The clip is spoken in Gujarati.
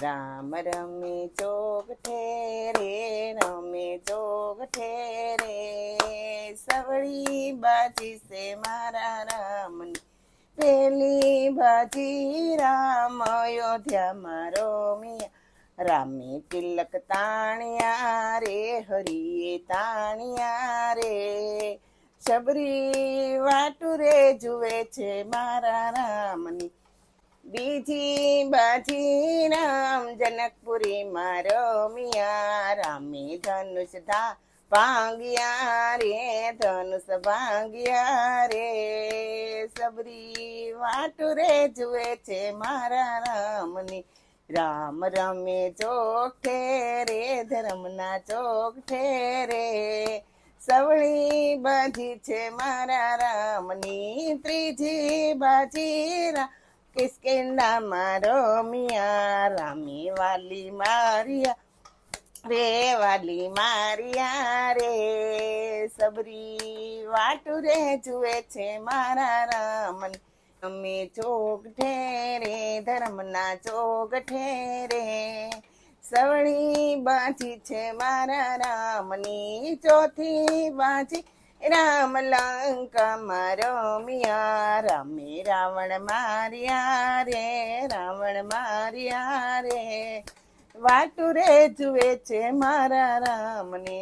રામ રમે ચોગઠે રે, રમે ચોગઠે રે, સવળી બાજી છે મારા રામની, પેલી બાજી રામ અયોધ્યામાં રોમિયા, રામે તિલક તાણ્યા રે, હરિએ તાણ્યા રે, શબરી વાટુરે જુએ છે મારા રામની, બીજી બાજી રામ જનકપુરી માં રમિયા, રામે ધનુષ ભાંગ્યા રે, ધનુષ ભાંગ્યા રે, સબરી વાટુરે જુએ છે મારા રામની, રામ રમે ચોગઠે રે, ધર્મના ચોગઠે રે, સવળી બાજી છે મારા રામની, ત્રીજી બાજી રામ કિષ્કિંધામાં રમિયા, રામે વાલી મારિયા રે, વાલી મારિયા રે, સબરી વાટુરે જુએ છે મારા રામન, અમે ચોગઠે રે, ધર્મના ચોગઠે રે, સવળી બાજી છે મારા રામની, ચોથી બાજી રામ લંકામાં રમિયા, રામે રાવણ માર્યા રે, રાવણ માર્યા રે, વાટુરે જુએ છે મારા રામને.